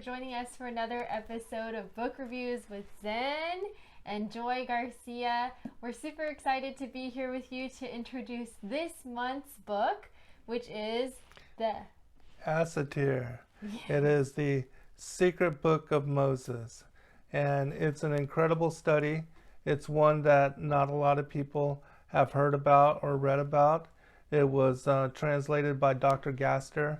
joining us for another episode of Book Reviews with Zen and Joy Garcia. We're super excited to be here with you to introduce this month's book, which is the Assatir. It is the Secret Book of Moses, and it's an incredible study. It's one that not a lot of people have heard about or read about. It was translated by Dr.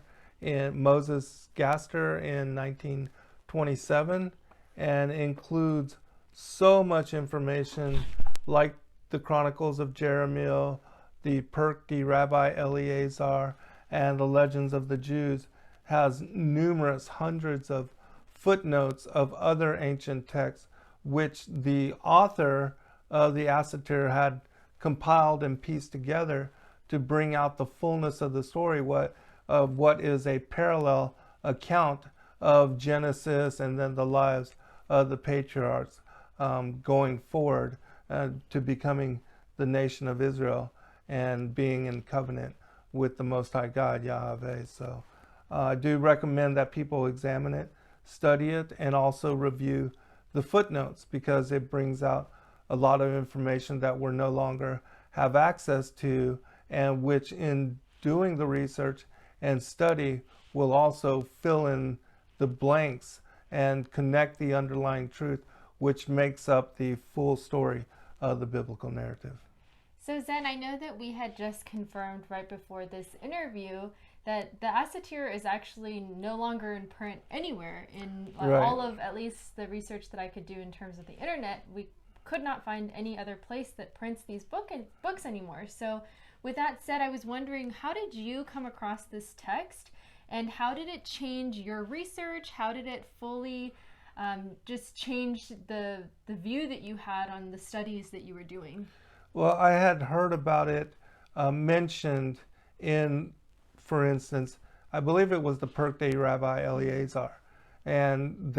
Moses Gaster in 1927, and includes so much information like the Chronicles of Jeremiah, the Perkei Rabbi Eleazar, and the Legends of the Jews. Has numerous hundreds of footnotes of other ancient texts which the author of the Assatir had compiled and pieced together to bring out the fullness of the story, of what is a parallel account of Genesis and then the lives of the patriarchs going forward to becoming the nation of Israel and being in covenant with the Most High God, Yahweh. So I do recommend that people examine it, study it, and also review the footnotes, because it brings out a lot of information that we're no longer have access to, and which in doing the research and study will also fill in the blanks and connect the underlying truth, which makes up the full story of the biblical narrative. So Zen, I know that we had just confirmed right before this interview that the Assatir is actually no longer in print anywhere. In all of, at least the research that I could do in terms of the internet, we could not find any other place that prints these books anymore. So with that said, I was wondering, how did you come across this text, and how did it change your research? How did it fully just change the view that you had on the studies that you were doing? Well, I had heard about it mentioned in, for instance, I believe it was the Perkei Rabbi Eleazar, and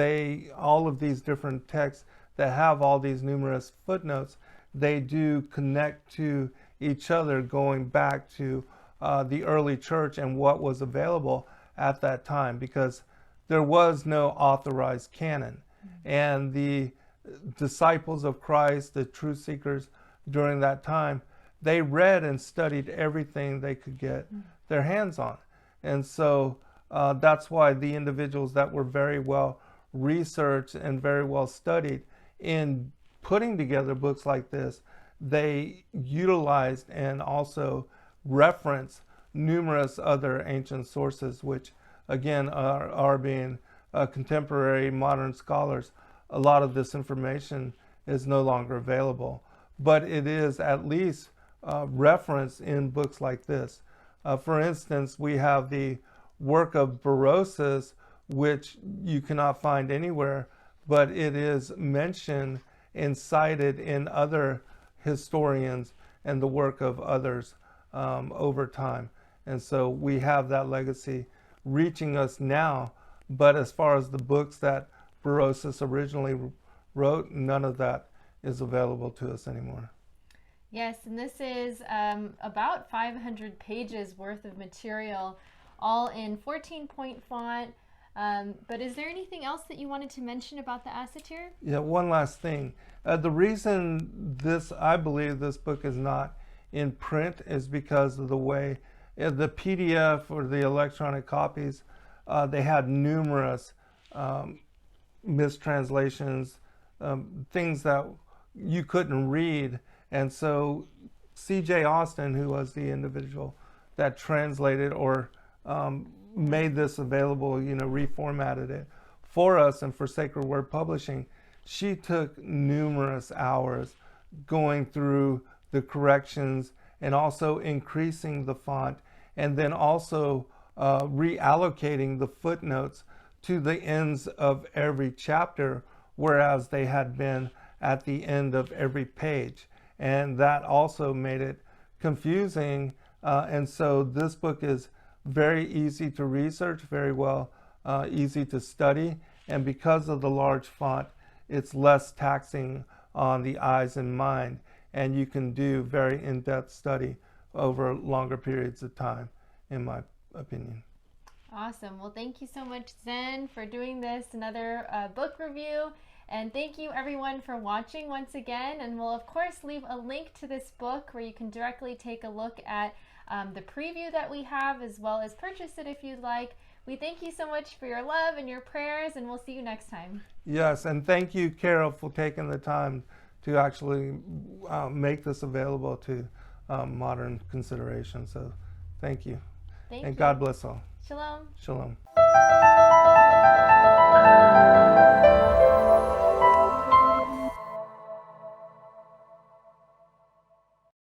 all of these different texts that have all these numerous footnotes, they do connect to each other, going back to the early church and what was available at that time, because there was no authorized canon. And the disciples of Christ, the truth seekers during that time, they read and studied everything they could get their hands on. And so that's why the individuals that were very well researched and very well studied in putting together books like this, they utilized and also referenced numerous other ancient sources, which again are being contemporary modern scholars. A lot of this information is no longer available, but it is at least referenced in books like this. For instance, we have the work of Berosus, which you cannot find anywhere, but it is mentioned and cited in other historians and the work of others over time. And so we have that legacy reaching us now. But as far as the books that Berosus originally wrote, none of that is available to us anymore. Yes, and this is about 500 pages worth of material, all in 14-point font. But is there anything else that you wanted to mention about the Assatir? Yeah, one last thing. The reason I believe this book is not in print is because of the way the PDF or the electronic copies, they had numerous mistranslations, things that you couldn't read. And so C.J. Austin, who was the individual that translated or made this available, reformatted it for us and for Sacred Word Publishing, she took numerous hours going through the corrections and also increasing the font, and then also reallocating the footnotes to the ends of every chapter, whereas they had been at the end of every page. And that also made it confusing. And so this book is very easy to research, very well easy to study. And because of the large font, it's less taxing on the eyes and mind. And you can do very in-depth study over longer periods of time, in my opinion. Awesome. Well, thank you so much, Zen, for doing this, another book review. And thank you, everyone, for watching once again. And we'll, of course, leave a link to this book where you can directly take a look at the preview that we have, as well as purchase it if you'd like. We thank you so much for your love and your prayers, and we'll see you next time. Yes, and thank you, Carol, for taking the time to actually make this available to modern consideration. So thank you. Thank and you. God bless all. Shalom. Shalom.